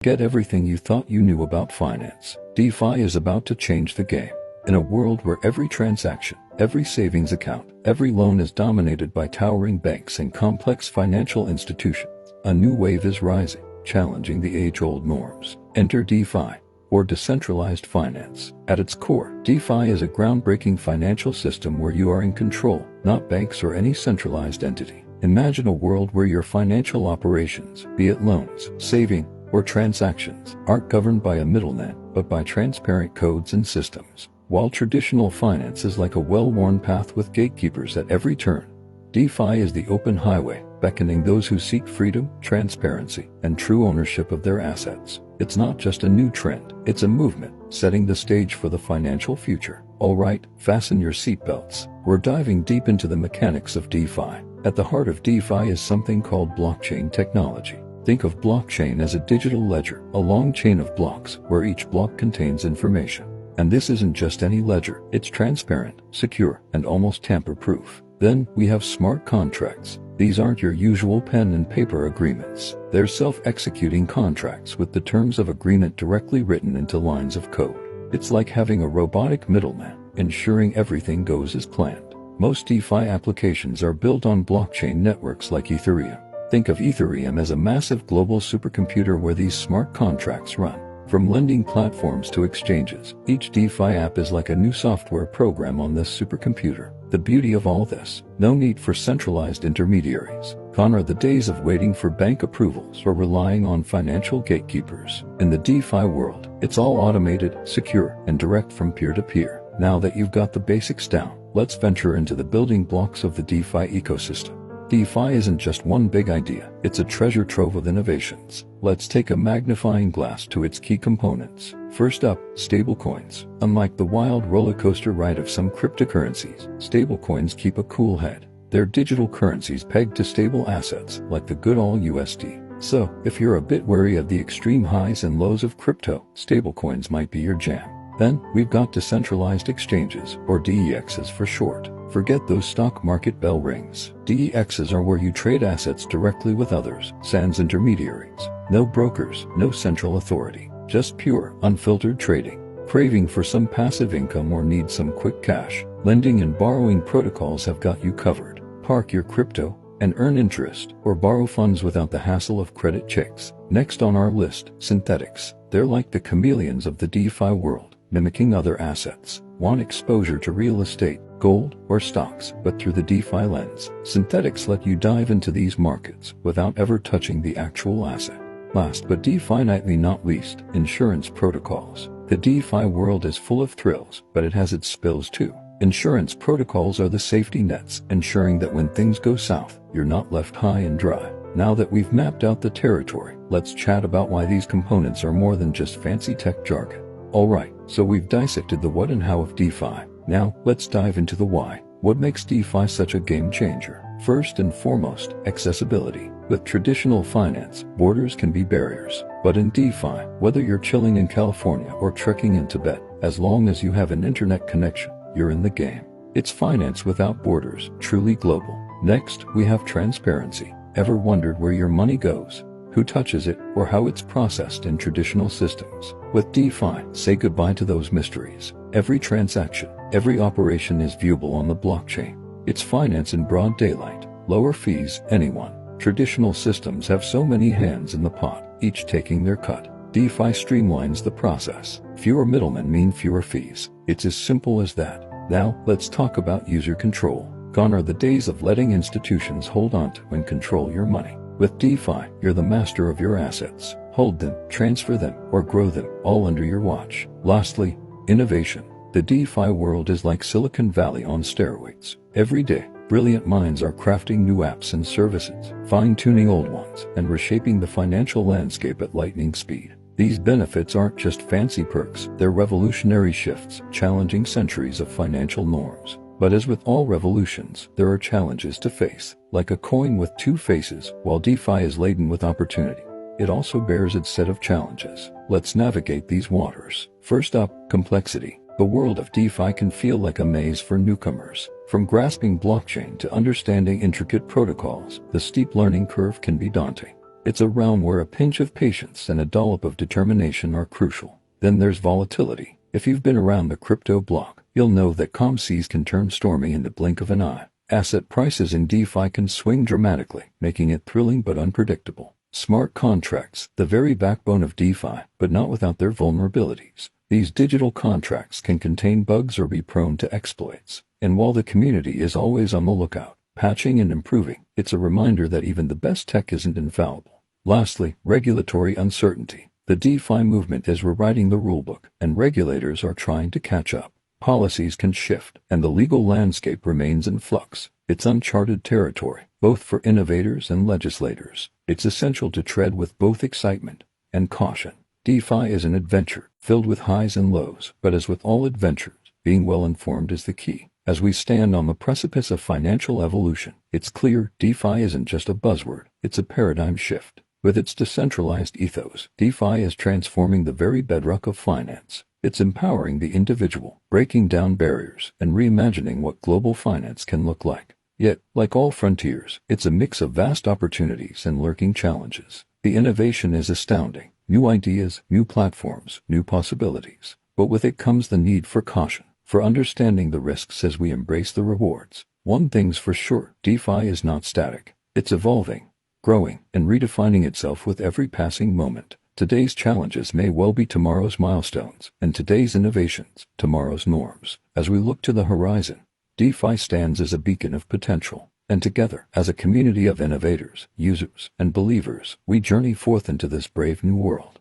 Get everything you thought you knew about finance. DeFi is about to change the game. In a world where every transaction, every savings account, every loan is dominated by towering banks and complex financial institutions, a new wave is rising, challenging the age-old norms. Enter DeFi, or decentralized finance. At its core, DeFi is a groundbreaking financial system where you are in control, not banks or any centralized entity. Imagine a world where your financial operations, be it loans, saving, or transactions, aren't governed by a middleman, but by transparent codes and systems. While traditional finance is like a well-worn path with gatekeepers at every turn, DeFi is the open highway, beckoning those who seek freedom, transparency, and true ownership of their assets. It's not just a new trend, it's a movement, setting the stage for the financial future. Alright, fasten your seatbelts. We're diving deep into the mechanics of DeFi. At the heart of DeFi is something called blockchain technology. Think of blockchain as a digital ledger, a long chain of blocks where each block contains information. And this isn't just any ledger, it's transparent, secure, and almost tamper-proof. Then we have smart contracts. These aren't your usual pen and paper agreements. They're self-executing contracts with the terms of agreement directly written into lines of code. It's like having a robotic middleman, ensuring everything goes as planned. Most DeFi applications are built on blockchain networks like Ethereum. Think of Ethereum as a massive global supercomputer where these smart contracts run. From lending platforms to exchanges, each DeFi app is like a new software program on this supercomputer. The beauty of all this, no need for centralized intermediaries. Gone are the days of waiting for bank approvals or relying on financial gatekeepers. In the DeFi world, it's all automated, secure, and direct from peer-to-peer. Now that you've got the basics down, let's venture into the building blocks of the DeFi ecosystem. DeFi isn't just one big idea, it's a treasure trove of innovations. Let's take a magnifying glass to its key components. First up, stablecoins. Unlike the wild roller coaster ride of some cryptocurrencies, stablecoins keep a cool head. They're digital currencies pegged to stable assets, like the good old USD. So, if you're a bit wary of the extreme highs and lows of crypto, stablecoins might be your jam. Then, we've got decentralized exchanges, or DEXs for short. Forget those stock market bell rings. DEXs are where you trade assets directly with others, sans intermediaries. No brokers, no central authority. Just pure, unfiltered trading. Craving for some passive income or need some quick cash? Lending and borrowing protocols have got you covered. Park your crypto and earn interest, or borrow funds without the hassle of credit checks. Next on our list, synthetics. They're like the chameleons of the DeFi world, mimicking other assets. Want exposure to real estate, gold, or stocks, but through the DeFi lens. Synthetics let you dive into these markets without ever touching the actual asset. Last but definitely not least, insurance protocols. The DeFi world is full of thrills, but it has its spills too. Insurance protocols are the safety nets, ensuring that when things go south, you're not left high and dry. Now that we've mapped out the territory, let's chat about why these components are more than just fancy tech jargon. Alright, so we've dissected the what and how of DeFi. Now, let's dive into the why. What makes DeFi such a game changer? First and foremost, accessibility. With traditional finance, borders can be barriers. But in DeFi, whether you're chilling in California or trekking in Tibet, as long as you have an internet connection, you're in the game. It's finance without borders, truly global. Next, we have transparency. Ever wondered where your money goes, who touches it, or how it's processed in traditional systems? With DeFi, say goodbye to those mysteries. Every transaction, every operation is viewable on the blockchain. It's finance in broad daylight. Lower fees, anyone. Traditional systems have so many hands in the pot, each taking their cut. DeFi streamlines the process. Fewer middlemen mean fewer fees. It's as simple as that. Now, let's talk about user control. Gone are the days of letting institutions hold on to and control your money. With DeFi, you're the master of your assets. Hold them, transfer them, or grow them, all under your watch. Lastly, innovation. The DeFi world is like Silicon Valley on steroids. Every day, brilliant minds are crafting new apps and services, fine-tuning old ones, and reshaping the financial landscape at lightning speed. These benefits aren't just fancy perks, they're revolutionary shifts, challenging centuries of financial norms. But as with all revolutions, there are challenges to face. Like a coin with two faces, while DeFi is laden with opportunity, it also bears its set of challenges. Let's navigate these waters. First up, complexity. The world of DeFi can feel like a maze for newcomers. From grasping blockchain to understanding intricate protocols, the steep learning curve can be daunting. It's a realm where a pinch of patience and a dollop of determination are crucial. Then there's volatility. If you've been around the crypto block, you'll know that calm seas can turn stormy in the blink of an eye. Asset prices in DeFi can swing dramatically, making it thrilling but unpredictable. Smart contracts, the very backbone of DeFi, but not without their vulnerabilities. These digital contracts can contain bugs or be prone to exploits. And while the community is always on the lookout, patching and improving, it's a reminder that even the best tech isn't infallible. Lastly, regulatory uncertainty. The DeFi movement is rewriting the rulebook, and regulators are trying to catch up. Policies can shift, and the legal landscape remains in flux. It's uncharted territory, both for innovators and legislators. It's essential to tread with both excitement and caution. DeFi is an adventure, filled with highs and lows, but as with all adventures, being well informed is the key. As we stand on the precipice of financial evolution, it's clear DeFi isn't just a buzzword, it's a paradigm shift. With its decentralized ethos, DeFi is transforming the very bedrock of finance. It's empowering the individual, breaking down barriers, and reimagining what global finance can look like. Yet, like all frontiers, it's a mix of vast opportunities and lurking challenges. The innovation is astounding. New ideas, new platforms, new possibilities. But with it comes the need for caution, for understanding the risks as we embrace the rewards. One thing's for sure, DeFi is not static. It's evolving, growing, and redefining itself with every passing moment. Today's challenges may well be tomorrow's milestones, and today's innovations, tomorrow's norms. As we look to the horizon, DeFi stands as a beacon of potential, and together, as a community of innovators, users, and believers, we journey forth into this brave new world.